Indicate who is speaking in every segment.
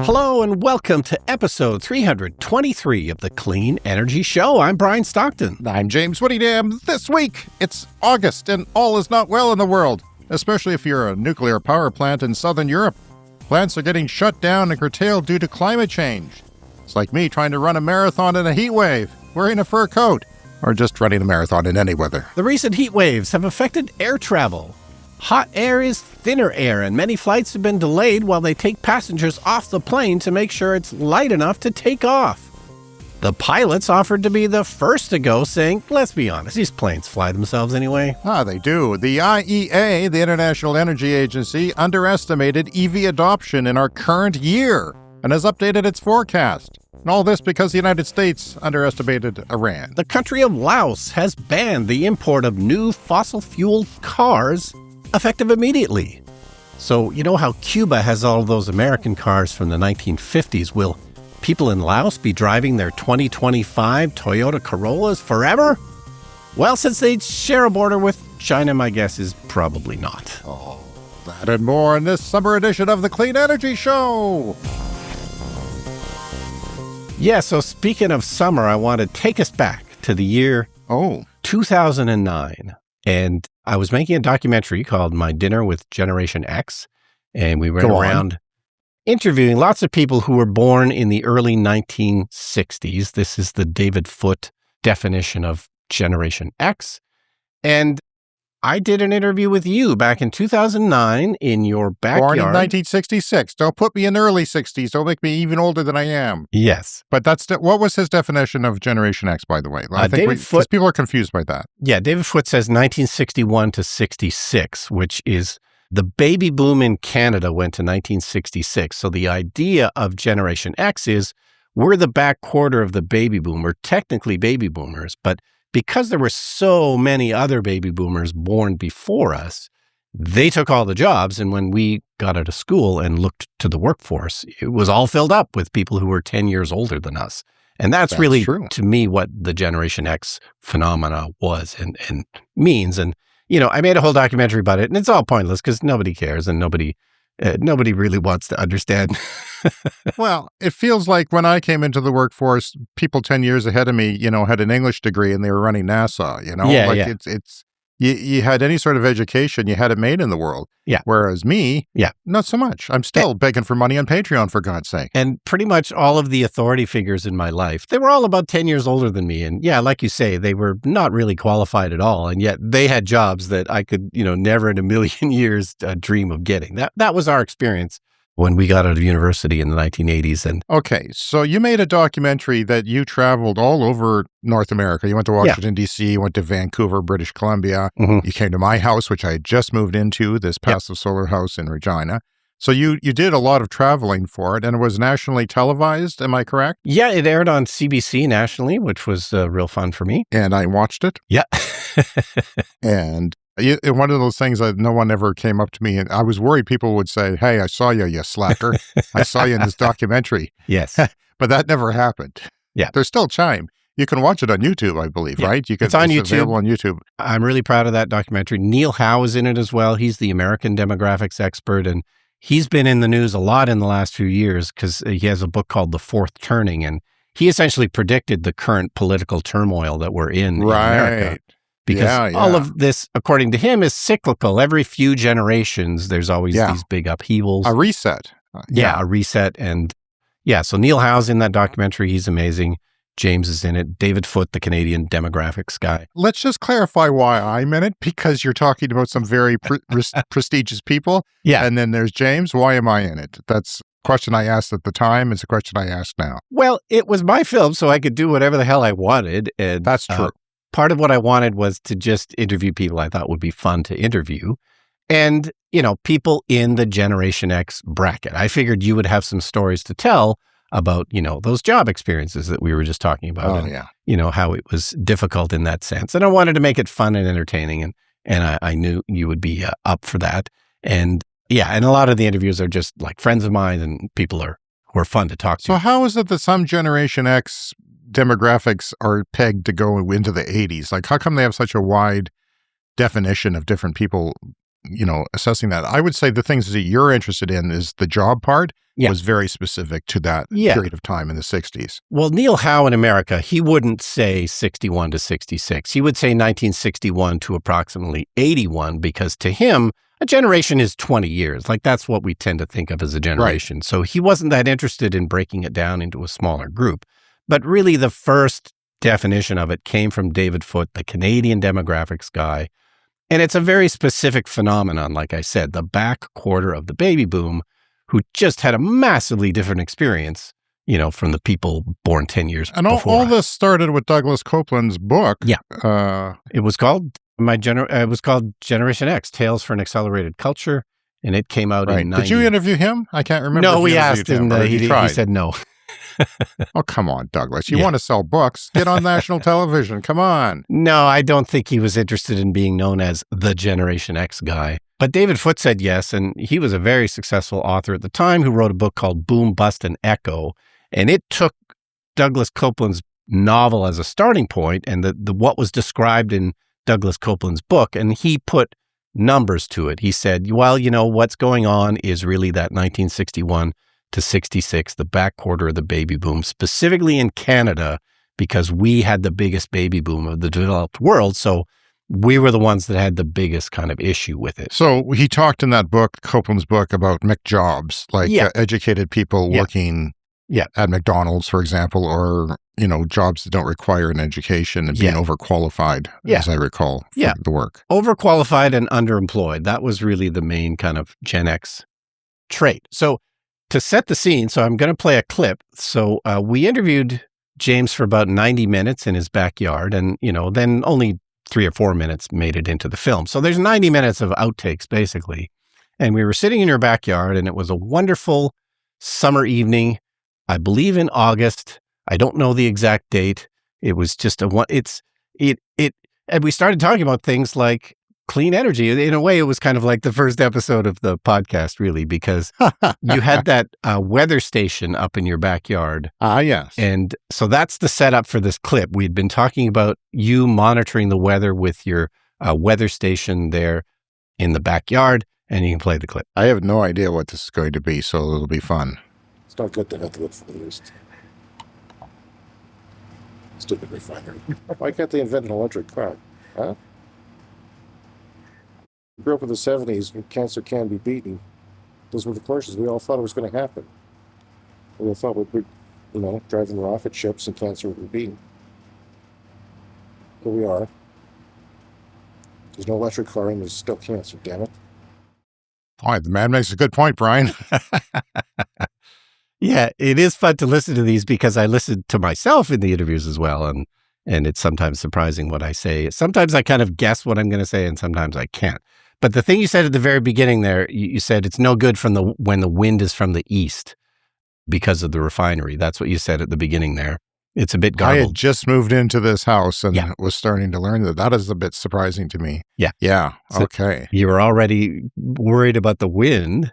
Speaker 1: Hello and welcome to episode 323 of the Clean Energy Show. I'm Brian Stockton.
Speaker 2: I'm James Whittingham. This week, it's August and all is not well in the world, especially if you're a nuclear power plant in southern Europe. Plants are getting shut down and curtailed due to climate change. It's like me trying to run a marathon in a heat wave, wearing a fur coat, or just running a marathon in any weather.
Speaker 1: The recent heat waves have affected air travel. Hot air is thinner air, and many flights have been delayed while they take passengers off the plane to make sure it's light enough to take off. The pilots offered to be the first to go, saying, let's be honest, these planes fly themselves anyway.
Speaker 2: They do. The IEA, the International Energy Agency, underestimated EV adoption in our current year and has updated its forecast. And all this because the United States underestimated Iran.
Speaker 1: The country of Laos has banned the import of new fossil-fueled cars effective immediately. So, you know how Cuba has all of those American cars from the 1950s? Will people in Laos be driving their 2025 Toyota Corollas forever? Well, since they share a border with China, my guess is probably not.
Speaker 2: Oh, that and more in this summer edition of the Clean Energy Show.
Speaker 1: Yeah, so speaking of summer, I want to take us back to the year 2009. And I was making a documentary called My Dinner with Generation X, and we went around interviewing lots of people who were born in the early 1960s. This is the David Foote definition of Generation X. And I did an interview with you back in 2009 in your backyard.
Speaker 2: Born in 1966. Don't put me in the early 60s. Don't make me even older than I am.
Speaker 1: Yes.
Speaker 2: But what was his definition of Generation X, by the way? I think because people are confused by that.
Speaker 1: Yeah, David Foote says 1961 to 66, which is the baby boom in Canada went to 1966. So the idea of Generation X is we're the back quarter of the baby boom. We're technically baby boomers, but because there were so many other baby boomers born before us, they took all the jobs. And when we got out of school and looked to the workforce, it was all filled up with people who were 10 years older than us. And that's really,
Speaker 2: true.
Speaker 1: To me, what the Generation X phenomena was and means. And, you know, I made a whole documentary about it, and it's all pointless because nobody cares and nobody really wants to understand.
Speaker 2: Well, it feels like when I came into the workforce, people 10 years ahead of me, had an English degree and they were running NASA, It's you had any sort of education, you had it made in the world.
Speaker 1: Yeah.
Speaker 2: Whereas me, not so much. I'm still begging for money on Patreon, for God's sake.
Speaker 1: And pretty much all of the authority figures in my life, they were all about 10 years older than me. And yeah, like you say, they were not really qualified at all. And yet they had jobs that I could, never in a million years dream of getting. That was our experience when we got out of university in the 1980s. And
Speaker 2: okay, so you made a documentary that you traveled all over North America. You went to Washington, D.C., you went to Vancouver, British Columbia.
Speaker 1: Mm-hmm.
Speaker 2: You came to my house, which I had just moved into, this passive solar house in Regina. So you did a lot of traveling for it, and it was nationally televised, am I correct?
Speaker 1: Yeah, it aired on CBC nationally, which was real fun for me.
Speaker 2: And I watched it.
Speaker 1: Yeah.
Speaker 2: And one of those things that no one ever came up to me, and I was worried people would say, hey, I saw you, you slacker. I saw you in this documentary.
Speaker 1: Yes.
Speaker 2: But that never happened.
Speaker 1: Yeah.
Speaker 2: There's still Chime. You can watch it on YouTube, I believe, right?
Speaker 1: It's on YouTube.
Speaker 2: Available on YouTube.
Speaker 1: I'm really proud of that documentary. Neil Howe is in it as well. He's the American demographics expert, and he's been in the news a lot in the last few years because he has a book called The Fourth Turning, and he essentially predicted the current political turmoil that we're in America. Because all of this, according to him, is cyclical. Every few generations, there's always these big upheavals.
Speaker 2: A reset.
Speaker 1: A reset. And so Neil Howe's in that documentary. He's amazing. James is in it. David Foote, the Canadian demographics guy.
Speaker 2: Let's just clarify why I'm in it, because you're talking about some very prestigious people.
Speaker 1: Yeah.
Speaker 2: And then there's James. Why am I in it? That's a question I asked at the time. It's a question I ask now.
Speaker 1: Well, it was my film, so I could do whatever the hell I wanted. And
Speaker 2: that's true.
Speaker 1: Part of what I wanted was to just interview people I thought would be fun to interview. And, people in the Generation X bracket. I figured you would have some stories to tell about, those job experiences that we were just talking about. How it was difficult in that sense. And I wanted to make it fun and entertaining. And I knew you would be up for that. And and a lot of the interviews are just like friends of mine and people who are fun to talk to.
Speaker 2: So how is it that some Generation X demographics are pegged to go into the 80s? Like, how come they have such a wide definition of different people assessing that. I would say the things that you're interested in is the job part was very specific to that period of time in the 60s.
Speaker 1: Well, Neil Howe in America, he wouldn't say 61 to 66. He would say 1961 to approximately 81 because to him, a generation is 20 years. Like that's what we tend to think of as a generation. Right. So he wasn't that interested in breaking it down into a smaller group. But really the first definition of it came from David Foote, the Canadian demographics guy. And it's a very specific phenomenon, like I said, the back quarter of the baby boom, who just had a massively different experience, from the people born 10 years
Speaker 2: and
Speaker 1: before.
Speaker 2: All this started with Douglas Copeland's book.
Speaker 1: Yeah. It was called Generation X, Tales for an Accelerated Culture, and it came out in 90.
Speaker 2: Did you interview him? I can't remember.
Speaker 1: No, we asked him. He said no.
Speaker 2: Oh, come on, Douglas. You want to sell books? Get on national television. Come on.
Speaker 1: No, I don't think he was interested in being known as the Generation X guy. But David Foote said yes, and he was a very successful author at the time who wrote a book called Boom, Bust, and Echo. And it took Douglas Copeland's novel as a starting point and the what was described in Douglas Copeland's book, and he put numbers to it. He said, well, what's going on is really that 1961 to 66, the back quarter of the baby boom, specifically in Canada, because we had the biggest baby boom of the developed world. So we were the ones that had the biggest kind of issue with it.
Speaker 2: So he talked in that book, Copeland's book, about McJobs, like educated people working at McDonald's, for example, or, jobs that don't require an education and being overqualified, as I recall, for the work.
Speaker 1: Overqualified and underemployed. That was really the main kind of Gen X trait. So to set the scene, so I'm going to play a clip. So we interviewed James for about 90 minutes in his backyard, and, then only 3 or 4 minutes made it into the film. So there's 90 minutes of outtakes, basically. And we were sitting in your backyard, and it was a wonderful summer evening, I believe in August. I don't know the exact date. It was just and we started talking about things like clean energy. In a way, it was kind of like the first episode of the podcast, really, because you had that weather station up in your backyard.
Speaker 2: Yes.
Speaker 1: And so that's the setup for this clip. We'd been talking about you monitoring the weather with your weather station there in the backyard, and you can play the clip.
Speaker 2: I have no idea what this is going to be, so it'll be fun.
Speaker 3: It's not good to have to look for the least. Stupid refinery. Why can't they invent an electric car? Huh? We grew up in the 70s when cancer can be beaten. Those were the commercials. We all thought it was going to happen. We all thought we'd be, driving rocket ships and cancer would be beaten. Here we are. There's no electric car and there's still cancer, damn it.
Speaker 2: Boy, the man makes a good point, Brian.
Speaker 1: Yeah, it is fun to listen to these because I listen to myself in the interviews as well. And it's sometimes surprising what I say. Sometimes I kind of guess what I'm going to say and sometimes I can't. But the thing you said at the very beginning there, you said it's no good when the wind is from the east because of the refinery. That's what you said at the beginning there. It's a bit garbled.
Speaker 2: I had just moved into this house and was starting to learn that is a bit surprising to me.
Speaker 1: Yeah.
Speaker 2: Yeah.
Speaker 1: So
Speaker 2: okay.
Speaker 1: You were already worried about the wind.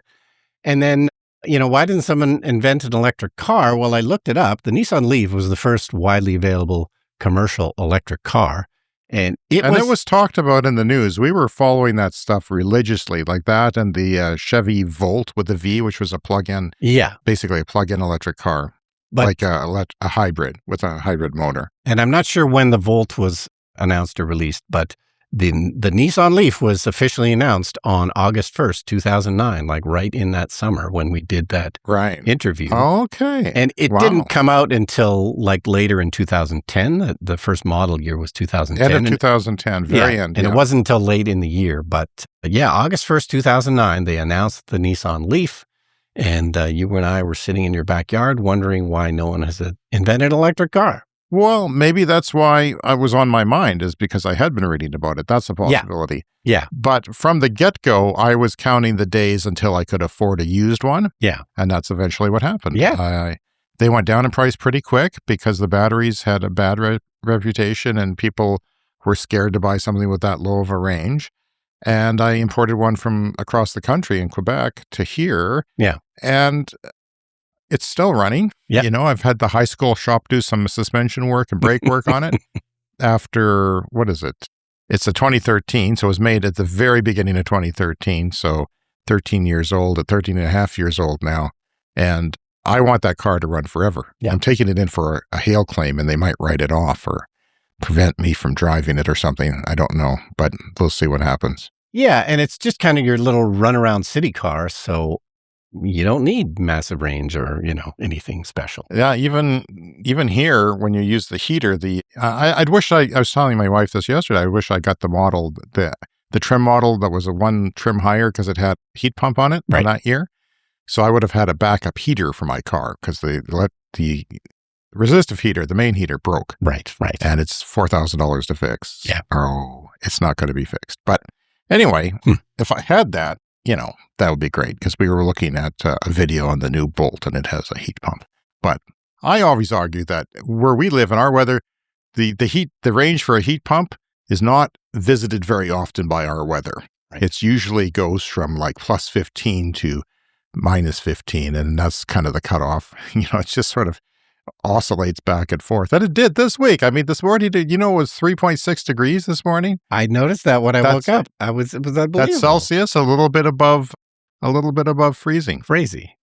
Speaker 1: And then, why didn't someone invent an electric car? Well, I looked it up. The Nissan Leaf was the first widely available commercial electric car. And it was
Speaker 2: talked about in the news. We were following that stuff religiously, like that and the Chevy Volt with the V, which was a plug-in.
Speaker 1: Yeah.
Speaker 2: Basically a plug-in electric car, like a hybrid with a hybrid motor.
Speaker 1: And I'm not sure when the Volt was announced or released, but the Nissan Leaf was officially announced on August 1st, 2009, like right in that summer when we did that interview.
Speaker 2: Okay.
Speaker 1: And it didn't come out until like later in 2010. The first model year was 2010.
Speaker 2: End of 2010, very end.
Speaker 1: And it wasn't until late in the year. But August 1st, 2009, they announced the Nissan Leaf. And you and I were sitting in your backyard wondering why no one has invented an electric car.
Speaker 2: Well, maybe that's why I was on my mind, is because I had been reading about it. That's a possibility.
Speaker 1: Yeah.
Speaker 2: But from the get-go, I was counting the days until I could afford a used one.
Speaker 1: Yeah.
Speaker 2: And that's eventually what happened.
Speaker 1: Yeah.
Speaker 2: They went down in price pretty quick because the batteries had a bad reputation and people were scared to buy something with that low of a range. And I imported one from across the country in Quebec to here.
Speaker 1: Yeah.
Speaker 2: And it's still running.
Speaker 1: Yeah.
Speaker 2: I've had the high school shop do some suspension work and brake work on it after, It's a 2013, so it was made at the very beginning of 2013. So 13 years old, at 13 and a half years old now. And I want that car to run forever.
Speaker 1: Yeah.
Speaker 2: I'm taking it in for a hail claim and they might write it off or prevent me from driving it or something. I don't know, but we'll see what happens.
Speaker 1: Yeah, and it's just kind of your little runaround city car, so you don't need massive range or, anything special.
Speaker 2: Yeah, even here, when you use the heater, I'd wish I was telling my wife this yesterday, I wish I got the model, the trim model that was a one trim higher because it had heat pump on it on that year. So I would have had a backup heater for my car because the resistive heater, the main heater, broke.
Speaker 1: Right.
Speaker 2: And it's $4,000 to fix.
Speaker 1: Yeah.
Speaker 2: Oh, it's not going to be fixed. But anyway, if I had that, that would be great because we were looking at a video on the new Bolt and it has a heat pump. But I always argue that where we live in our weather, the range for a heat pump is not visited very often by our weather.
Speaker 1: Right.
Speaker 2: It's usually goes from like plus 15 to minus 15, and that's kind of the cutoff. It's just sort of oscillates back and forth. And it did this week. I mean, this morning, it was 3.6 degrees this morning.
Speaker 1: I noticed that when I woke up. It was unbelievable.
Speaker 2: That's Celsius, a little bit above freezing.
Speaker 1: Crazy.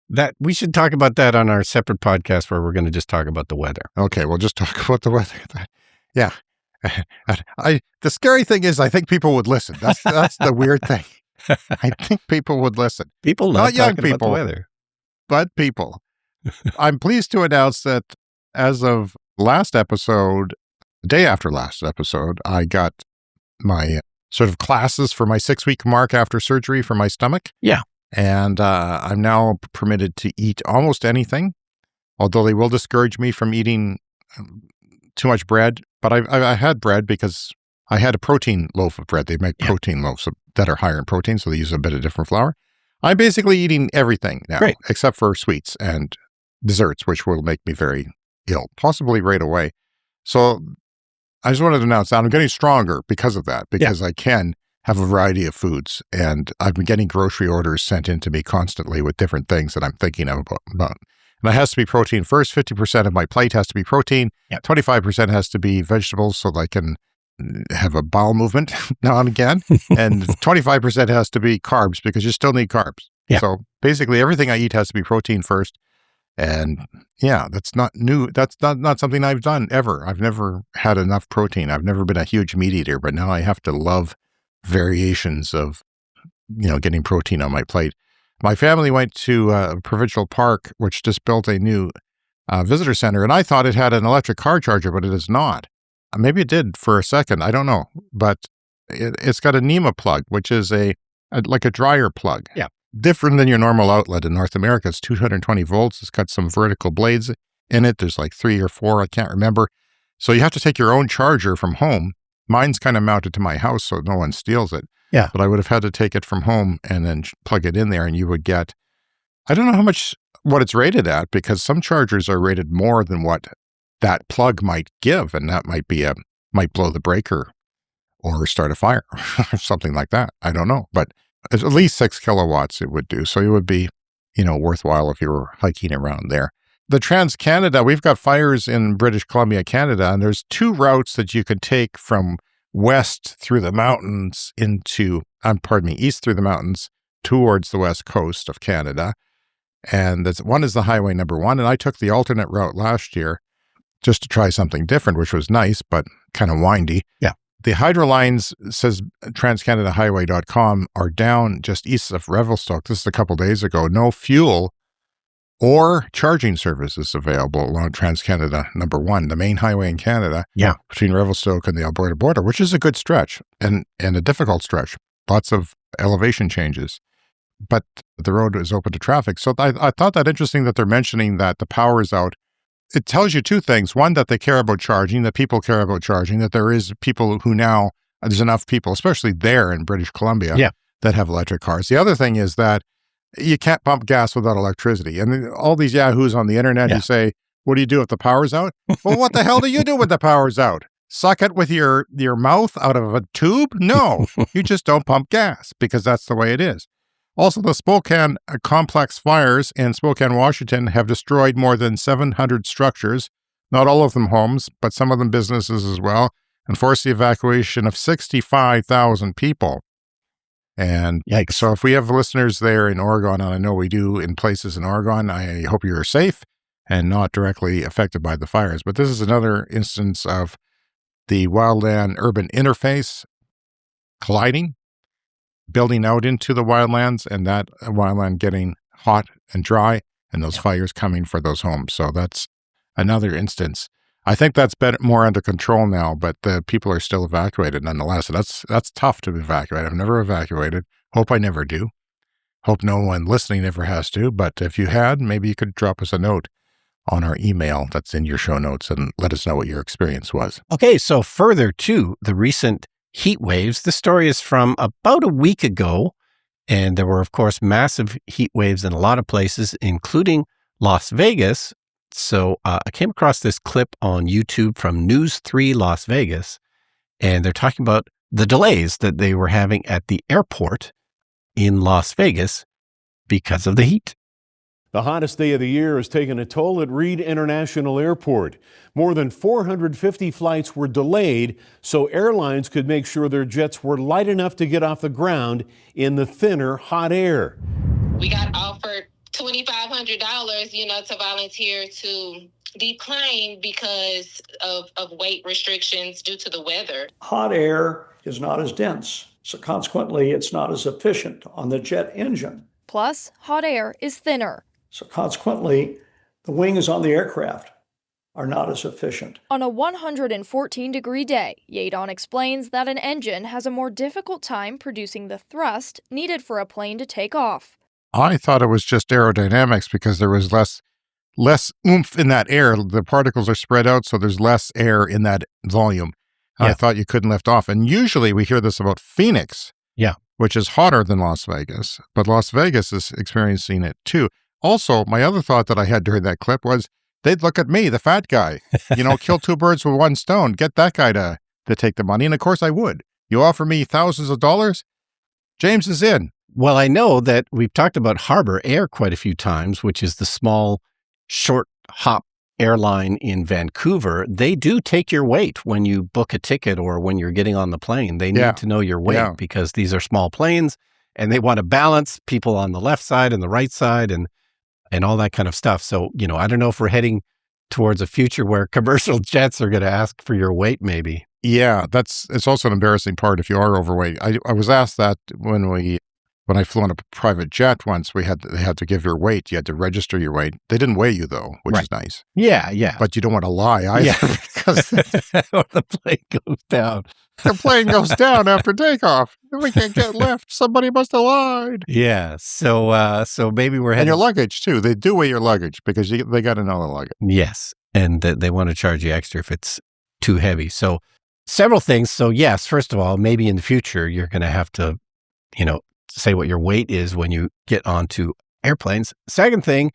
Speaker 1: That we should talk about that on our separate podcast where we're going to just talk about the weather.
Speaker 2: Okay, we'll just talk about the weather. Yeah. The scary thing is I think people would listen. That's the weird thing. I think people would listen.
Speaker 1: People love
Speaker 2: not young
Speaker 1: talking
Speaker 2: people,
Speaker 1: about the weather.
Speaker 2: but people. I'm pleased to announce that as of last episode, the day after last episode, I got my sort of classes for my 6-week mark after surgery for my stomach.
Speaker 1: Yeah.
Speaker 2: And I'm now permitted to eat almost anything, although they will discourage me from eating too much bread. But I had bread because I had a protein loaf of bread. They make protein loaves that are higher in protein, so they use a bit of different flour. I'm basically eating everything now, except for sweets and desserts, which will make me very ill, possibly right away. So I just wanted to announce that I'm getting stronger because of that, because I can have a variety of foods. And I've been getting grocery orders sent in to me constantly with different things that I'm thinking about. And it has to be protein first. 50% of my plate has to be protein. 25% has to be vegetables so that I can have a bowel movement now and again. And 25% has to be carbs because you still need carbs. Yeah. So basically everything I eat has to be protein first. And that's not new. That's not something I've done ever. I've never had enough protein. I've never been a huge meat eater, but now I have to love variations of, getting protein on my plate. My family went to a provincial park, which just built a new visitor center, and I thought it had an electric car charger, but it does not. Maybe it did for a second. I don't know, but it's got a NEMA plug, which is like a dryer plug. Yeah. Different than your normal outlet in North America. It's 220 volts. It's got some vertical blades in it. There's like 3 or 4, I can't remember. So you have to take your own charger from home. Mine's kind of mounted to my house so no one steals it. Yeah. But I would have had to take it from home and then plug it in there, and you would get, I don't know what it's rated at, because some chargers are rated more than what that plug might give, and that might blow the breaker or start a fire or something like that. I don't know, but at least 6 kilowatts it would do. So it would be, worthwhile if you were hiking around there. The Trans-Canada, we've got fires in British Columbia, Canada, and there's 2 routes that you can take from west through the mountains east through the mountains towards the west coast of Canada. And one is the highway number 1. And I took the alternate route last year just to try something different, which was nice, but kind of windy. Yeah. The hydro lines, says transcanadahighway.com, are down just east of Revelstoke. This is a couple days ago. No fuel or charging services available along Trans-Canada number 1, the main highway in Canada, between Revelstoke and the Alberta border, which is a good stretch and a difficult stretch. Lots of elevation changes, but the road is open to traffic. So I thought that interesting that they're mentioning that the power is out. It tells you 2 things. One, that they care about charging, that people care about charging, that there is people who now, there's enough people, especially there in British Columbia, that have electric cars. The other thing is that you can't pump gas without electricity. And all these yahoos on the internet who say, what do you do if the power's out? Well, what the hell do you do when the power's out? Suck it with your mouth out of a tube? No, you just don't pump gas because that's the way it is. Also, the Spokane complex fires in Spokane, Washington have destroyed more than 700 structures, not all of them homes, but some of them businesses as well. and forced the evacuation of 65,000 people. And
Speaker 1: Yikes.
Speaker 2: so if we have listeners there in Oregon, and I know we do in places in Oregon, I hope you're safe and not directly affected by the fires. But this is another instance of the wildland-urban interface colliding, building out into the wildlands, and that wildland getting hot and dry, and those fires coming for those homes. So that's another instance. I think that's more under control now, but the people are still evacuated nonetheless. So that's tough to evacuate. I've never evacuated. Hope I never do. Hope no one listening ever has to. But if you had, maybe you could drop us a note on our email that's in your show notes and let us know what your experience was.
Speaker 1: Okay, so further to the recent heat waves, the story is from about a week ago, and there were, of course, massive heat waves in a lot of places, including Las Vegas. So I came across this clip on YouTube from News 3 Las Vegas, and they're talking about the delays that they were having at the airport in Las Vegas because of the heat.
Speaker 4: The hottest day of the year has taken a toll at Reed International Airport. More than 450 flights were delayed so airlines could make sure their jets were light enough to get off the ground in the thinner, hot air.
Speaker 5: We got offered $2,500, to volunteer to deplane because of weight restrictions due to the weather.
Speaker 6: Hot air is not as dense, so consequently it's not as efficient on the jet engine.
Speaker 7: Plus, hot air is thinner.
Speaker 6: So consequently, the wings on the aircraft are not as efficient.
Speaker 7: On a 114-degree day, Yadon explains that an engine has a more difficult time producing the thrust needed for a plane to take off.
Speaker 2: I thought it was just aerodynamics because there was less oomph in that air. The particles are spread out, so there's less air in that volume. Yeah. I thought you couldn't lift off. And usually we hear this about Phoenix, which is hotter than Las Vegas, but Las Vegas is experiencing it too. Also, my other thought that I had during that clip was they'd look at me, the fat guy, kill two birds with one stone, get that guy to take the money. And of course I would. You offer me thousands of dollars, James is in.
Speaker 1: Well, I know that we've talked about Harbor Air quite a few times, which is the small, short hop airline in Vancouver. They do take your weight when you book a ticket or when you're getting on the plane. They need to know your weight because these are small planes and they want to balance people on the left side and the right side and all that kind of stuff. So, I don't know if we're heading towards a future where commercial jets are going to ask for your weight, maybe.
Speaker 2: Yeah, it's also an embarrassing part if you are overweight. I was asked that when I flew on a private jet once, they had to give your weight. You had to register your weight. They didn't weigh you though, which is nice.
Speaker 1: Yeah.
Speaker 2: But you don't want to lie either because
Speaker 1: the plane goes down.
Speaker 2: The plane goes down after takeoff. We can't get left. Somebody must have lied.
Speaker 1: Yeah. So maybe we're heading.
Speaker 2: And your luggage too. They do weigh your luggage because they got to know the luggage.
Speaker 1: Yes. And they want to charge you extra if it's too heavy. So several things. So yes, first of all, maybe in the future, you're going to have to, say what your weight is when you get onto airplanes. Second thing,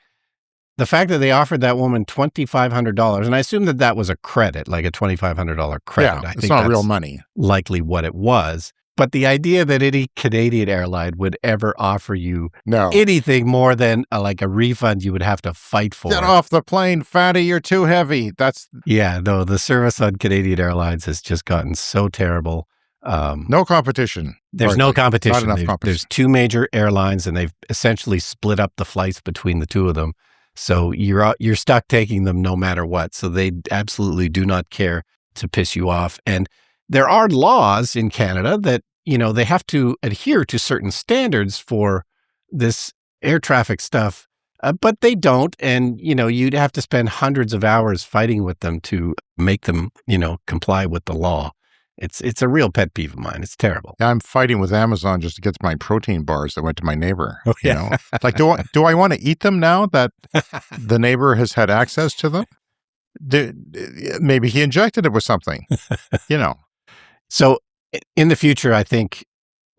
Speaker 1: the fact that they offered that woman $2,500, and I assume that was a credit, like a $2,500 credit.
Speaker 2: Yeah,
Speaker 1: I
Speaker 2: it's
Speaker 1: think
Speaker 2: not
Speaker 1: that's
Speaker 2: real money.
Speaker 1: Likely what it was. But the idea that any Canadian airline would ever offer you anything more than like a refund you would have to fight for.
Speaker 2: Get off the plane, fatty, you're too heavy.
Speaker 1: The service on Canadian Airlines has just gotten so terrible.
Speaker 2: No competition.
Speaker 1: There's no competition.
Speaker 2: Not enough competition.
Speaker 1: There's two major airlines, and they've essentially split up the flights between the two of them. So you're stuck taking them no matter what. So they absolutely do not care to piss you off. And there are laws in Canada that, they have to adhere to certain standards for this air traffic stuff, but they don't. And, you'd have to spend hundreds of hours fighting with them to make them, comply with the law. It's a real pet peeve of mine. It's terrible.
Speaker 2: Yeah, I'm fighting with Amazon just to get my protein bars that went to my neighbor. Like, do I want to eat them now that the neighbor has had access to them? Maybe he injected it with something,
Speaker 1: So in the future, I think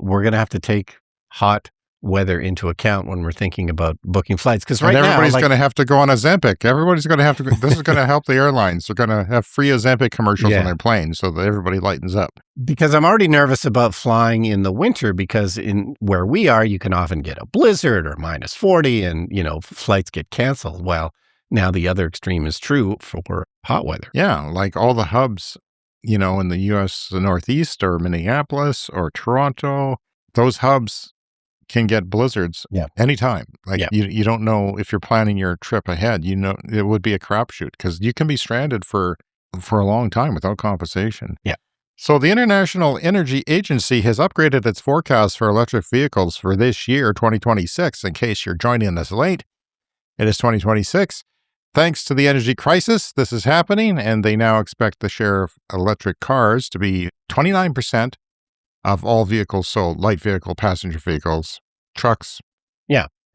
Speaker 1: we're going to have to take hot weather into account when we're thinking about booking flights. Because
Speaker 2: everybody's going to have to go on Ozempic. Everybody's going to have to. This is going to help the airlines. They're going to have free Ozempic commercials on their planes so that everybody lightens up.
Speaker 1: Because I'm already nervous about flying in the winter because in where we are, you can often get a blizzard or minus 40 and, flights get canceled. Well, now the other extreme is true for hot weather.
Speaker 2: Yeah, like all the hubs in the U.S. the Northeast or Minneapolis or Toronto, those hubs can get blizzards anytime. Like you don't know if you're planning your trip ahead. It would be a crapshoot because you can be stranded for a long time without compensation.
Speaker 1: Yeah.
Speaker 2: So the International Energy Agency has upgraded its forecast for electric vehicles for this year, 2026. In case you're joining us late, it is 2026. Thanks to the energy crisis, this is happening, and they now expect the share of electric cars to be 29% of all vehicles sold, light vehicle, passenger vehicles, trucks,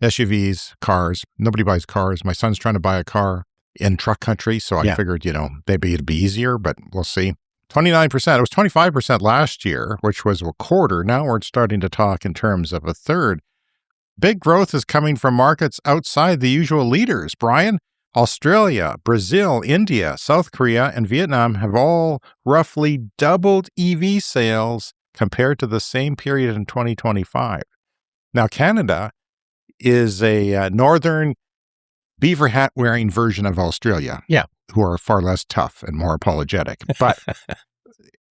Speaker 2: SUVs, cars. Nobody buys cars. My son's trying to buy a car in truck country, so I figured, maybe it'd be easier, but we'll see. 29%. It was 25% last year, which was a quarter. Now we're starting to talk in terms of a third. Big growth is coming from markets outside the usual leaders. Brian, Australia, Brazil, India, South Korea, and Vietnam have all roughly doubled EV sales compared to the same period in 2025. Now, Canada is a northern beaver hat wearing version of Australia.
Speaker 1: Yeah.
Speaker 2: Who are far less tough and more apologetic. But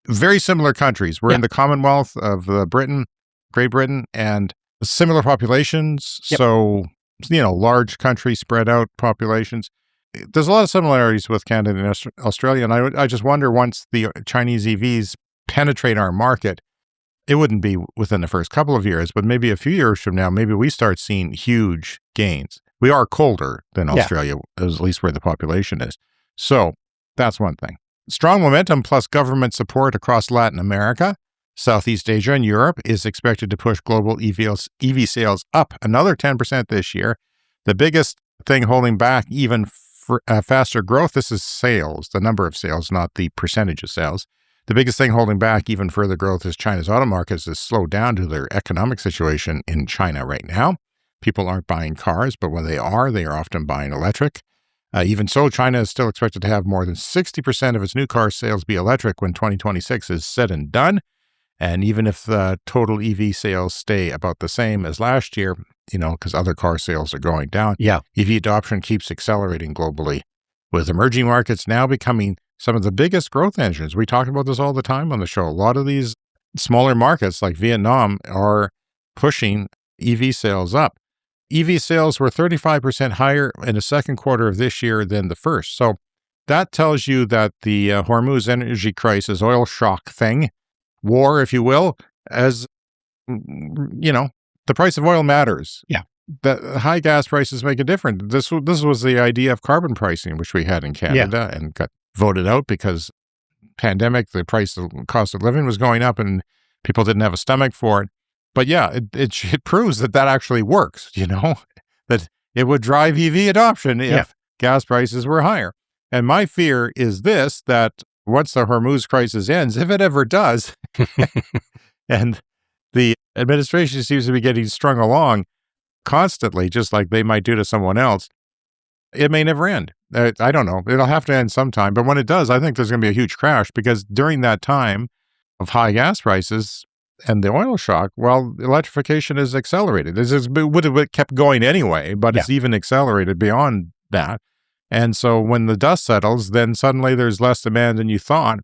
Speaker 2: very similar countries. We're in the Commonwealth of Great Britain, and similar populations.
Speaker 1: Yep.
Speaker 2: So, large countries, spread out populations. There's a lot of similarities with Canada and Australia. And I just wonder, once the Chinese EVs penetrate our market, it wouldn't be within the first couple of years, but maybe a few years from now, maybe we start seeing huge gains. We are colder than Australia, at least where the population is. So that's one thing. Strong momentum plus government support across Latin America, Southeast Asia, and Europe is expected to push global EV sales up another 10% this year. The biggest thing holding back even faster growth, this is sales, the number of sales, not the percentage of sales. The biggest thing holding back even further growth is China's auto markets has slowed down to their economic situation in China right now. People aren't buying cars, but when they are often buying electric. Even so, China is still expected to have more than 60% of its new car sales be electric when 2026 is said and done. And even if the total EV sales stay about the same as last year, because other car sales are going down, EV adoption keeps accelerating globally, with emerging markets now becoming some of the biggest growth engines. We talk about this all the time on the show. A lot of these smaller markets like Vietnam are pushing EV sales up. EV sales were 35% higher in the second quarter of this year than the first. So that tells you that the Hormuz energy crisis, oil shock thing, war, if you will, as, the price of oil matters.
Speaker 1: Yeah.
Speaker 2: The high gas prices make a difference. This was the idea of carbon pricing, which we had in Canada and got voted out because pandemic, the cost of living was going up and people didn't have a stomach for it. But it proves that actually works, that it would drive EV adoption if gas prices were higher. And my fear is this, that once the Hormuz crisis ends, if it ever does, and the administration seems to be getting strung along constantly, just like they might do to someone else, it may never end. I don't know. It'll have to end sometime. But when it does, I think there's going to be a huge crash because during that time of high gas prices, and the oil shock, electrification is accelerated. It would have kept going anyway, but it's even accelerated beyond that. And so when the dust settles, then suddenly there's less demand than you thought.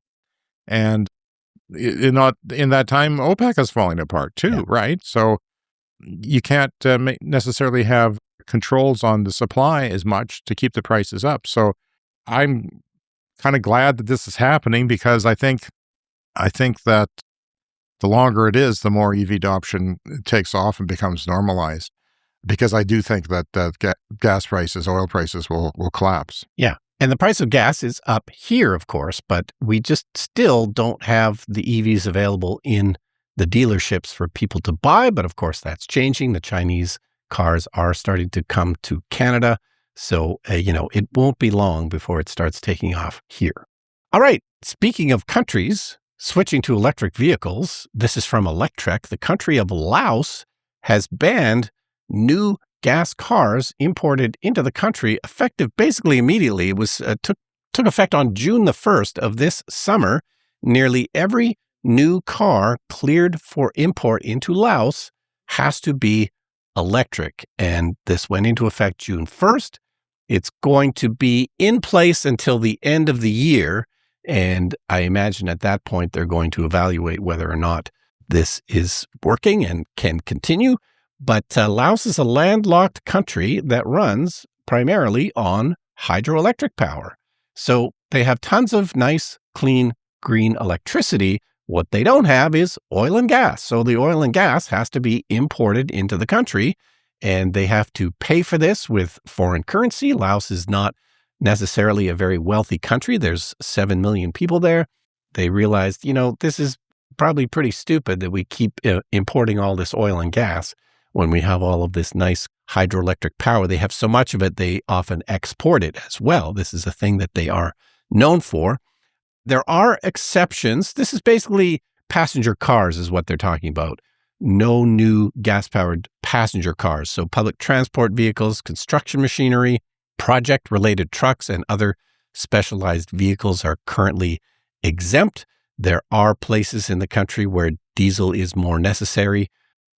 Speaker 2: And in that time, OPEC is falling apart too, right? So you can't necessarily have controls on the supply as much to keep the prices up. So I'm kind of glad that this is happening because I think that the longer it is, the more EV adoption takes off and becomes normalized. Because I do think that gas prices, oil prices will collapse.
Speaker 1: Yeah. And the price of gas is up here, of course, but we just still don't have the EVs available in the dealerships for people to buy. But of course, that's changing. The Chinese cars are starting to come to Canada. So, it won't be long before it starts taking off here. All right. Speaking of countries switching to electric vehicles, this is from Electrek. The country of Laos has banned new gas cars imported into the country effective basically immediately. It was took effect on June the 1st of this summer. Nearly every new car cleared for import into Laos has to be electric. And this went into effect June 1st. It's going to be in place until the end of the year. And I imagine at that point, they're going to evaluate whether or not this is working and can continue. But Laos is a landlocked country that runs primarily on hydroelectric power. So they have tons of nice, clean, green electricity. What they don't have is oil and gas. So the oil and gas has to be imported into the country, and they have to pay for this with foreign currency. Laos is not necessarily a very wealthy country. There's 7 million people there. They realized, this is probably pretty stupid that we keep importing all this oil and gas when we have all of this nice hydroelectric power. They have so much of it, they often export it as well. This is a thing that they are known for. There are exceptions. This is basically passenger cars is what they're talking about. No new gas-powered passenger cars. So public transport vehicles, construction machinery, project-related trucks, and other specialized vehicles are currently exempt. There are places in the country where diesel is more necessary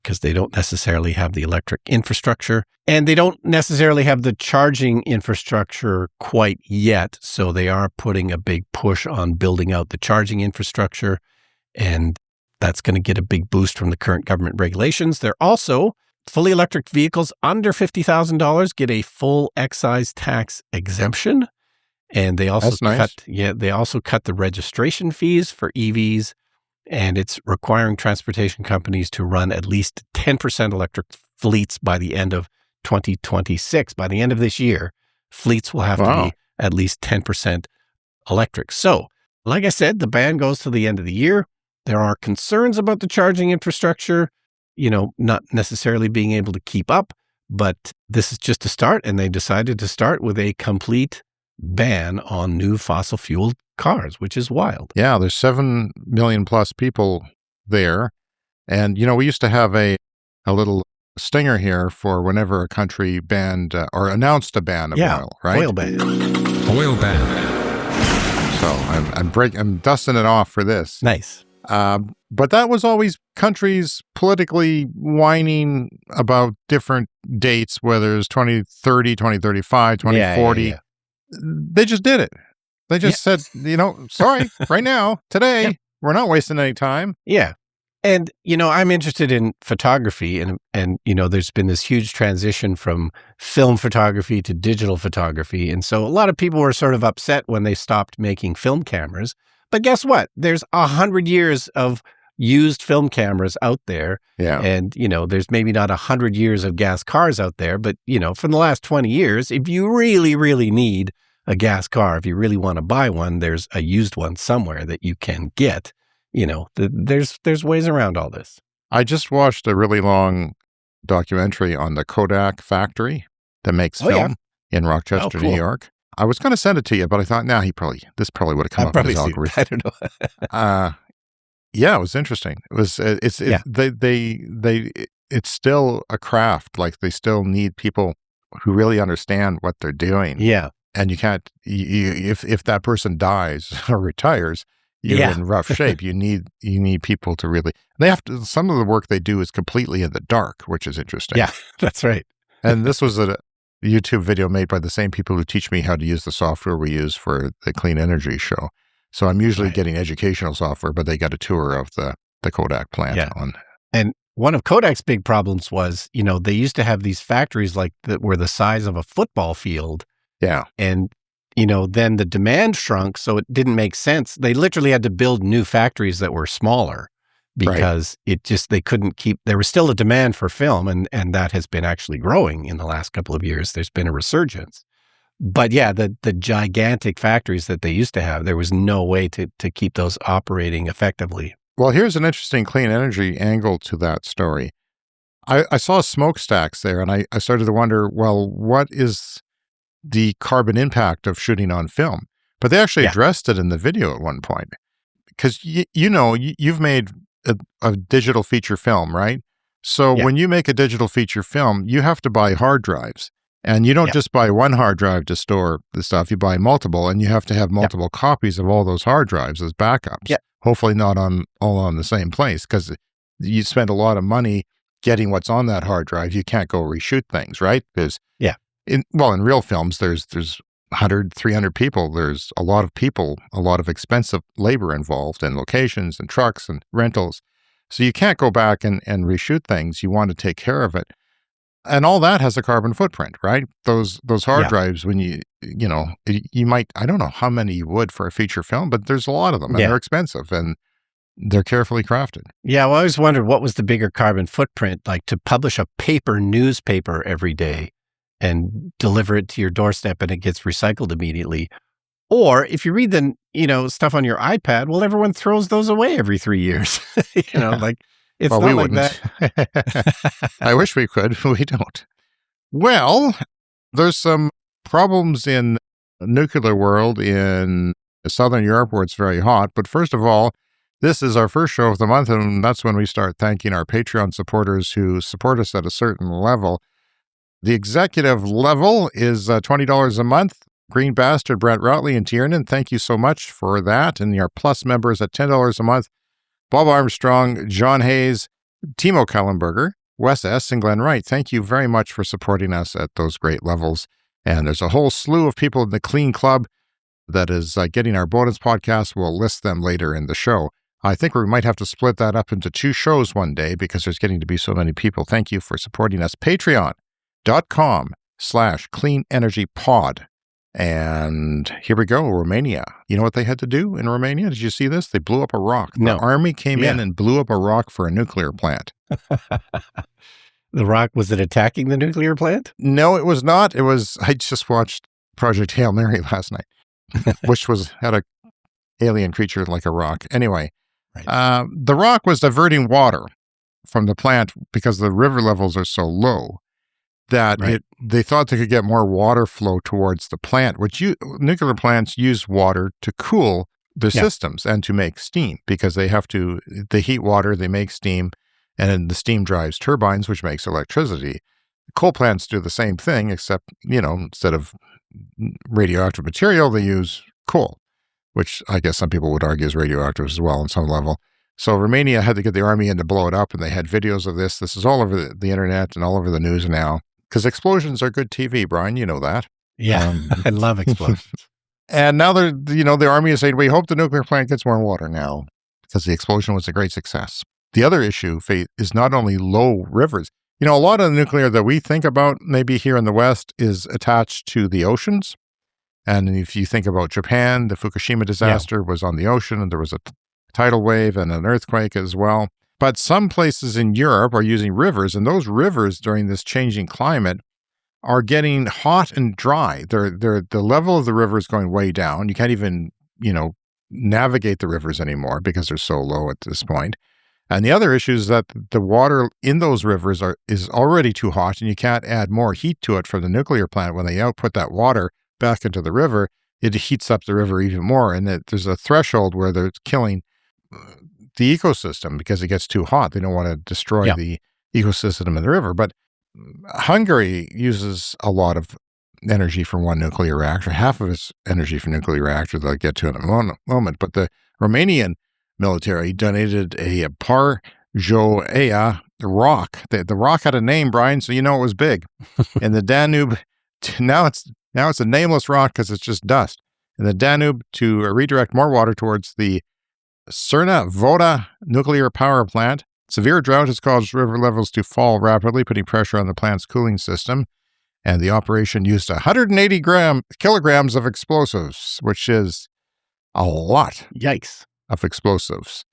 Speaker 1: because they don't necessarily have the electric infrastructure, and they don't necessarily have the charging infrastructure quite yet. So they are putting a big push on building out the charging infrastructure, and that's going to get a big boost from the current government regulations. They're also fully electric vehicles under $50,000 get a full excise tax exemption. And they also cut the registration fees for EVs, and it's requiring transportation companies to run at least 10% electric fleets by the end of 2026. By the end of this year, fleets will have to be at least 10% electric. So, like I said, the ban goes to the end of the year. There are concerns about the charging infrastructure, not necessarily being able to keep up, but this is just a start, and they decided to start with a complete ban on new fossil fuel cars, which is wild.
Speaker 2: Yeah, there's 7 million plus people there. And, we used to have a little stinger here for whenever a country banned or announced a ban of oil, right?
Speaker 1: Oil ban.
Speaker 8: Oil ban.
Speaker 2: So I'm dusting it off for this.
Speaker 1: Nice.
Speaker 2: But that was always countries politically whining about different dates, whether it's 2030, 2035, 2040.
Speaker 1: Yeah.
Speaker 2: They just did it. They just said, sorry, right now, today, we're not wasting any time.
Speaker 1: Yeah. And, I'm interested in photography and there's been this huge transition from film photography to digital photography. And so a lot of people were sort of upset when they stopped making film cameras. But guess what? There's 100 years of used film cameras out there.
Speaker 2: Yeah.
Speaker 1: And, there's maybe not 100 years of gas cars out there, but, from the last 20 years, if you really, really need a gas car, if you really want to buy one, there's a used one somewhere that you can get. There's ways around all this.
Speaker 2: I just watched a really long documentary on the Kodak factory that makes film in Rochester, New York. I was going to send it to you, but I thought, this probably would have come up in his algorithm.
Speaker 1: I don't know.
Speaker 2: Yeah, it was interesting. It was, it's still a craft. Like they still need people who really understand what they're doing.
Speaker 1: Yeah.
Speaker 2: And you can't, if that person dies or retires, you're in rough shape. You need people to really, some of the work they do is completely in the dark, which is interesting.
Speaker 1: Yeah, that's right.
Speaker 2: And this was a YouTube video made by the same people who teach me how to use the software we use for the Clean Energy Show. So I'm usually getting educational software, but they got a tour of the Kodak plant on. And
Speaker 1: one of Kodak's big problems was, they used to have these factories that were the size of a football field.
Speaker 2: Yeah.
Speaker 1: And, then the demand shrunk, so it didn't make sense. They literally had to build new factories that were smaller because they couldn't keep, there was still a demand for film, and that has been actually growing in the last couple of years. There's been a resurgence. But yeah, the gigantic factories that they used to have, there was no way to keep those operating effectively.
Speaker 2: Well, here's an interesting clean energy angle to that story. I saw smokestacks there, and I started to wonder, well, what is the carbon impact of shooting on film? But they actually addressed it in the video at one point. Because, you've made a digital feature film, right? So when you make a digital feature film, you have to buy hard drives. And you don't just buy one hard drive to store the stuff, you buy multiple, and you have to have multiple copies of all those hard drives as backups.
Speaker 1: Yeah.
Speaker 2: Hopefully not all on the same place, because you spend a lot of money getting what's on that hard drive. You can't go reshoot things, right? Because in real films, there's 100, 300 people. There's a lot of people, a lot of expensive labor involved and locations and trucks and rentals. So you can't go back and reshoot things. You want to take care of it. And all that has a carbon footprint, right? Those hard drives, when you might, I don't know how many you would for a feature film, but there's a lot of them and they're expensive and they're carefully crafted.
Speaker 1: Yeah, well, I always wondered what was the bigger carbon footprint, like to publish a newspaper every day and deliver it to your doorstep and it gets recycled immediately. Or if you read the, stuff on your iPad, well, everyone throws those away every 3 years. It's not
Speaker 2: we
Speaker 1: like
Speaker 2: wouldn't.
Speaker 1: that.
Speaker 2: I wish we could, but we don't. Well, there's some problems in the nuclear world in Southern Europe where it's very hot. But first of all, this is our first show of the month, and that's when we start thanking our Patreon supporters who support us at a certain level. The executive level is $20 a month. Green Bastard, Brent Routley, and Tiernan, thank you so much for that. And your Plus members at $10 a month, Bob Armstrong, John Hayes, Timo Kellenberger, Wes S., and Glenn Wright. Thank you very much for supporting us at those great levels. And there's a whole slew of people in the Clean Club that is getting our bonus podcast. We'll list them later in the show. I think we might have to split that up into 2 shows one day because there's getting to be so many people. Thank you for supporting us. Patreon.com/cleanenergypod. And here we go, Romania. You know what they had to do in Romania? Did you see this? They blew up a rock.
Speaker 1: No.
Speaker 2: The army came in and blew up a rock for a nuclear plant.
Speaker 1: The rock, was it attacking the nuclear plant?
Speaker 2: No, it was not. I just watched Project Hail Mary last night, which had a alien creature like a rock. Anyway, right. The rock was diverting water from the plant because the river levels are so low that they thought they could get more water flow towards the plant, which nuclear plants use water to cool their systems and to make steam because they heat water, they make steam, and then the steam drives turbines, which makes electricity. Coal plants do the same thing, except, instead of radioactive material, they use coal, which I guess some people would argue is radioactive as well on some level. So Romania had to get the army in to blow it up, and they had videos of this. This is all over the internet and all over the news now. Because explosions are good TV, Brian. You know that.
Speaker 1: Yeah, I love explosions.
Speaker 2: And now the army is saying, we hope the nuclear plant gets more water now because the explosion was a great success. The other issue, Faith, is not only low rivers. A lot of the nuclear that we think about maybe here in the West is attached to the oceans. And if you think about Japan, the Fukushima disaster was on the ocean, and there was a tidal wave and an earthquake as well. But some places in Europe are using rivers, and those rivers during this changing climate are getting hot and dry. The level of the river is going way down. You can't even, navigate the rivers anymore because they're so low at this point. And the other issue is that the water in those rivers is already too hot, and you can't add more heat to it from the nuclear plant. When they output that water back into the river, it heats up the river even more. And there's a threshold where they're killing the ecosystem because it gets too hot. They don't want to destroy the ecosystem in the river. But Hungary uses a lot of energy from one nuclear reactor, half of its energy from nuclear reactor that I'll get to in a moment. But the Romanian military donated a Parjoaia rock. The rock had a name, Brian, so it was big. And the Danube, now it's a nameless rock because it's just dust. And the Danube to redirect more water towards the Cerna Voda nuclear power plant. Severe drought has caused river levels to fall rapidly, putting pressure on the plant's cooling system. And the operation used 180 kilograms of explosives, which is a lot.
Speaker 1: Yikes.
Speaker 2: Of explosives.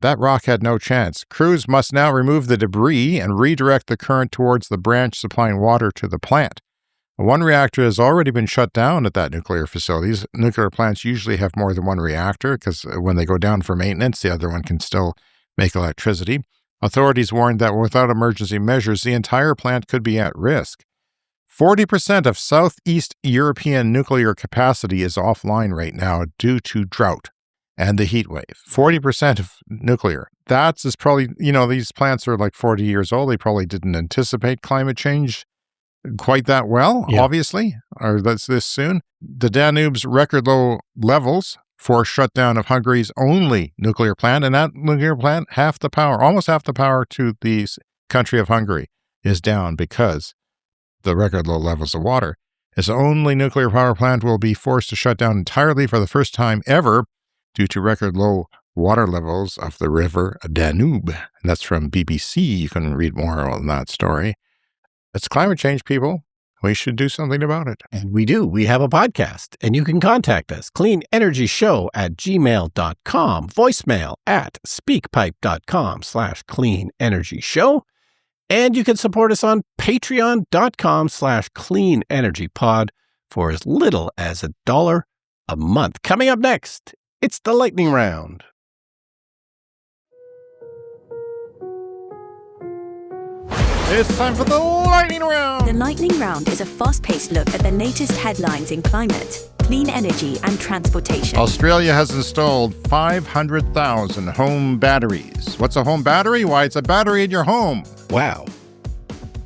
Speaker 2: That rock had no chance. Crews must now remove the debris and redirect the current towards the branch supplying water to the plant. One reactor has already been shut down at that nuclear facilities. Nuclear plants usually have more than one reactor because when they go down for maintenance, the other one can still make electricity. Authorities warned that without emergency measures, the entire plant could be at risk. 40% of Southeast European nuclear capacity is offline right now due to drought and the heat wave. 40% of nuclear. That's probably, these plants are like 40 years old. They probably didn't anticipate climate change quite that well, obviously, or that's this soon. The Danube's record low levels for shutdown of Hungary's only nuclear plant, and that nuclear plant, almost half the power to the country of Hungary is down because the record low levels of water. Its only nuclear power plant will be forced to shut down entirely for the first time ever due to record low water levels of the river Danube. And that's from BBC. You can read more on that story. It's climate change, people. We should do something about it.
Speaker 1: And we do. We have a podcast, and you can contact us. cleanenergyshow@gmail.com, voicemail at speakpipe.com/cleanenergyshow. And you can support us on patreon.com/cleanenergypod for as little as $1 a month. Coming up next, it's the lightning round.
Speaker 2: It's time for the lightning round.
Speaker 9: The Lightning Round is a fast-paced look at the latest headlines in climate, clean energy, and transportation.
Speaker 2: Australia has installed 500,000 home batteries. What's a home battery? Why, it's a battery in your home.
Speaker 1: Wow.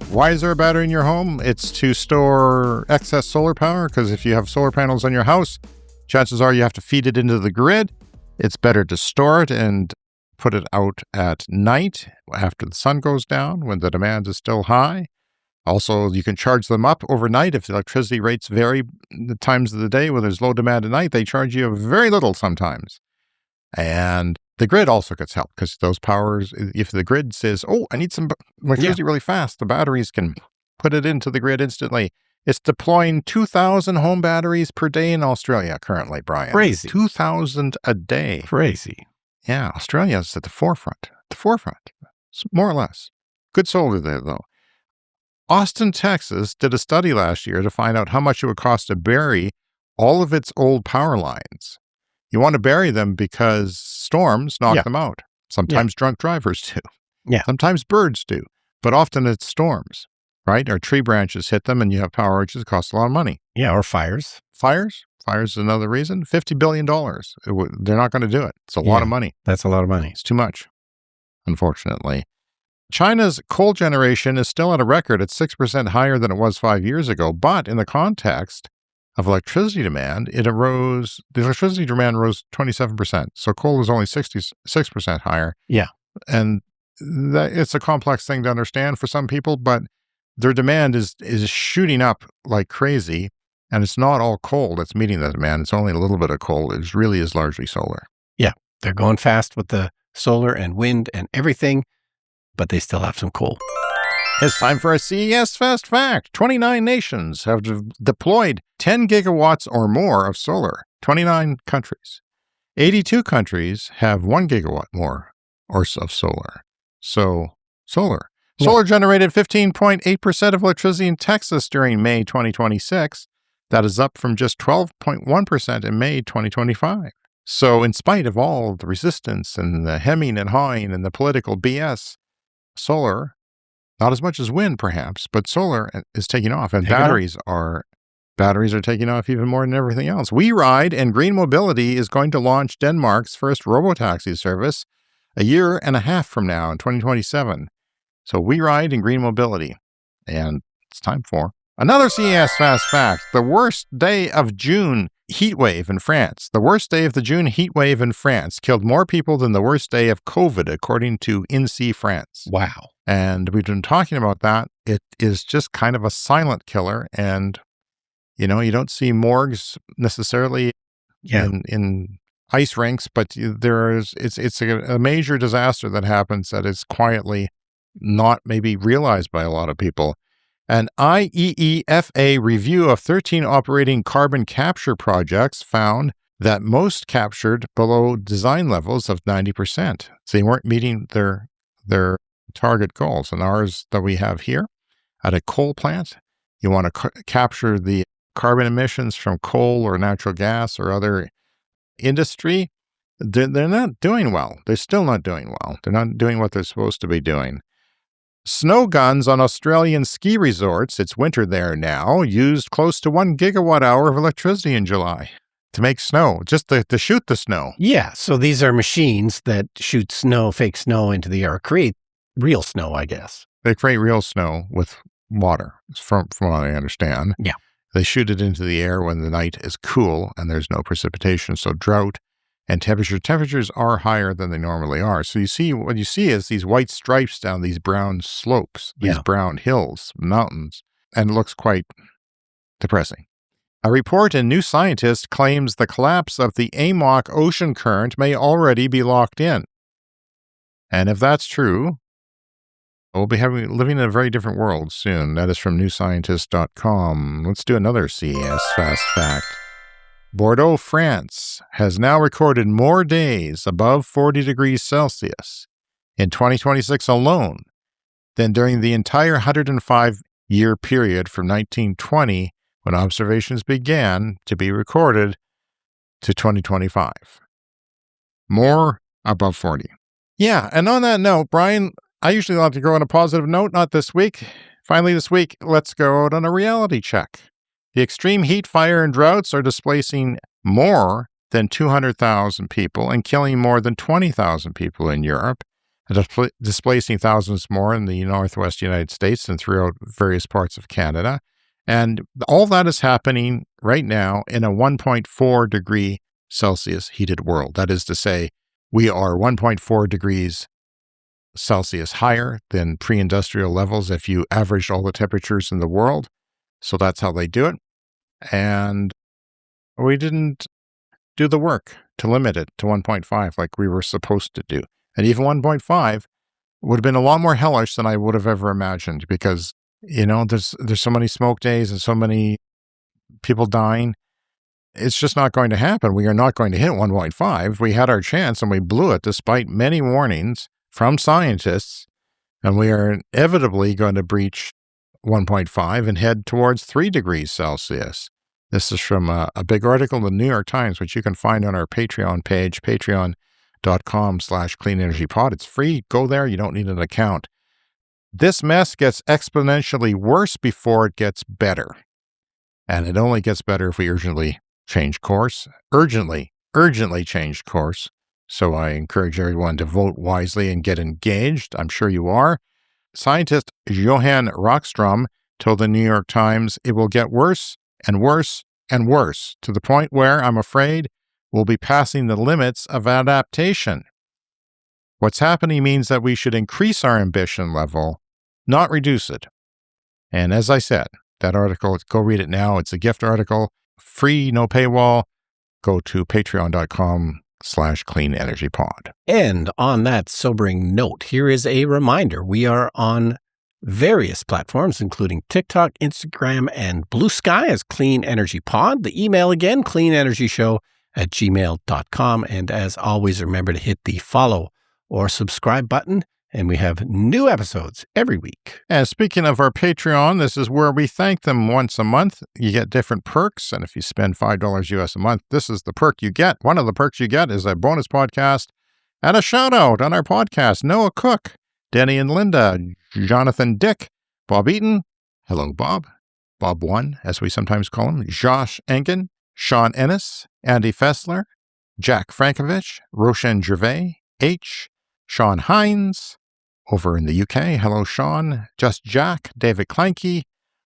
Speaker 2: Why is there a battery in your home? It's to store excess solar power, because if you have solar panels on your house, chances are you have to feed it into the grid. It's better to store it and put it out at night after the sun goes down when the demand is still high. Also, you can charge them up overnight if the electricity rates vary the times of the day when there's low demand at night. They charge you very little sometimes. And the grid also gets help because those powers, if the grid says, oh, I need some electricity really fast, the batteries can put it into the grid instantly. It's deploying 2,000 home batteries per day in Australia currently, Brian.
Speaker 1: Crazy.
Speaker 2: 2,000 a day.
Speaker 1: Crazy.
Speaker 2: Yeah, Australia's at the forefront. More or less. Good solar there, though. Austin, Texas did a study last year to find out how much it would cost to bury all of its old power lines. You want to bury them because storms knock them out. Sometimes drunk drivers do.
Speaker 1: Yeah.
Speaker 2: Sometimes birds do. But often it's storms, right? Or tree branches hit them and you have power outages. It costs a lot of money.
Speaker 1: Yeah, or fires.
Speaker 2: Fires is another reason. $50 billion. They're not going to do it. It's a lot of money.
Speaker 1: That's a lot of money.
Speaker 2: It's too much, unfortunately. China's coal generation is still at a record at 6% higher than it was 5 years ago. But in the context of electricity demand, the electricity demand rose 27%. So coal is only 66% higher.
Speaker 1: Yeah.
Speaker 2: And it's a complex thing to understand for some people, but their demand is shooting up like crazy. And it's not all coal that's meeting that demand. It's only a little bit of coal. It really is largely solar.
Speaker 1: Yeah. They're going fast with the solar and wind and everything, but they still have some coal.
Speaker 2: It's time for a CES Fast Fact. 29 nations have deployed 10 gigawatts or more of solar. 29 countries. 82 countries have 1 gigawatt more of solar. So, solar.
Speaker 1: Yeah.
Speaker 2: Solar generated 15.8% of electricity in Texas during May 2026. That is up from just 12.1% in May 2025. So in spite of all the resistance and the hemming and hawing and the political BS, solar, not as much as wind perhaps, but solar is taking off. And batteries are taking off even more than everything else. WeRide and Green Mobility is going to launch Denmark's first robotaxi service a year and a half from now in 2027. So WeRide and Green Mobility. And it's time for another CES Fast Fact. The worst day of June heat wave in France. The worst day of the June heat wave in France killed more people than the worst day of COVID, according to INSEE France.
Speaker 1: Wow.
Speaker 2: And we've been talking about that. It is just kind of a silent killer. And, you don't see morgues necessarily in ice rinks, but it's a major disaster that happens that is quietly not maybe realized by a lot of people. An IEEFA review of 13 operating carbon capture projects found that most captured below design levels of 90%. So they weren't meeting their target goals. And ours that we have here at a coal plant, you want to capture the carbon emissions from coal or natural gas or other industry. They're not doing well. They're still not doing well. They're not doing what they're supposed to be doing. Snow guns on Australian ski resorts, it's winter there now, used close to 1 gigawatt hour of electricity in July to make snow, just to shoot the snow.
Speaker 1: Yeah, so these are machines that shoot fake snow into the air, create real snow, I guess.
Speaker 2: They create real snow with water, from what I understand.
Speaker 1: Yeah.
Speaker 2: They shoot it into the air when the night is cool and there's no precipitation, so drought and temperatures are higher than they normally are. So what you see is these white stripes down these brown slopes, these brown hills, mountains, and it looks quite depressing. A report in New Scientist claims the collapse of the AMOC ocean current may already be locked in. And if that's true, we'll be living in a very different world soon. That is from newscientist.com. Let's do another CES fast fact. Bordeaux, France has now recorded more days above 40 degrees Celsius in 2026 alone than during the entire 105-year period from 1920, when observations began to be recorded, to 2025. More above 40. Yeah, and on that note, Brian, I usually like to go on a positive note, not this week. Finally, this week, let's go out on a reality check. The extreme heat, fire, and droughts are displacing more than 200,000 people and killing more than 20,000 people in Europe, and displacing thousands more in the northwest United States and throughout various parts of Canada. And all that is happening right now in a 1.4 degree Celsius heated world. That is to say, we are 1.4 degrees Celsius higher than pre-industrial levels if you averaged all the temperatures in the world. So that's how they do it. And we didn't do the work to limit it to 1.5 like we were supposed to do. And even 1.5 would have been a lot more hellish than I would have ever imagined, because, you know, there's so many smoke days and so many people dying. It's just not going to happen. We are not going to hit 1.5. We had our chance and we blew it despite many warnings from scientists, and we are inevitably going to breach 1.5 and head towards 3 degrees Celsius. This is from a big article in the New York Times, which you can find on our Patreon page, patreon.com/cleanenergypod. It's free. Go there. You don't need an account. This mess gets exponentially worse before it gets better. And it only gets better if we urgently change course. Urgently change course. So I encourage everyone to vote wisely and get engaged. I'm sure you are. Scientist Johan Rockstrom told the New York Times it will get worse and worse and worse, to the point where, I'm afraid, we'll be passing the limits of adaptation. What's happening means that we should increase our ambition level, not reduce it. And as I said, that article, go read it now. It's a gift article, free, no paywall. Go to patreon.com/cleanenergypod.
Speaker 1: And on that sobering note, here is a reminder. We are on various platforms, including TikTok, Instagram, and Blue Sky as Clean Energy Pod. The email again, cleanenergyshow@gmail.com. And as always, remember to hit the follow or subscribe button. And we have new episodes every week.
Speaker 2: And speaking of our Patreon, this is where we thank them once a month. You get different perks. And if you spend $5 US a month, this is the perk you get. One of the perks you get is a bonus podcast and a shout out on our podcast. Noah Cook, Denny and Linda, Jonathan Dick, Bob Eaton. Hello, Bob. Bob 1, as we sometimes call him. Josh Engen, Sean Ennis, Andy Fessler, Jack Frankovich, Roshan Gervais, H, Sean Hines, over in the UK, hello Sean, Just Jack, David Kleinke,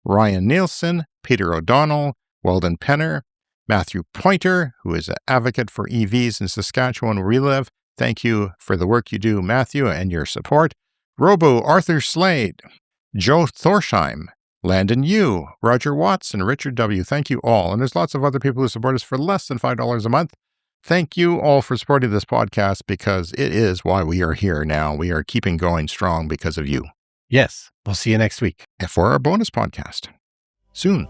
Speaker 2: Ryan Nielsen, Peter O'Donnell, Weldon Penner, Matthew Pointer, who is an advocate for EVs in Saskatchewan where we live. Thank you for the work you do, Matthew, and your support. Robo Arthur Slade, Joe Thorsheim, Landon Yu, Roger Watson, Richard W. Thank you all. And there's lots of other people who support us for less than $5 a month. Thank you all for supporting this podcast, because it is why we are here now. We are keeping going strong because of you.
Speaker 1: Yes. We'll see you next week.
Speaker 2: And for our bonus podcast soon.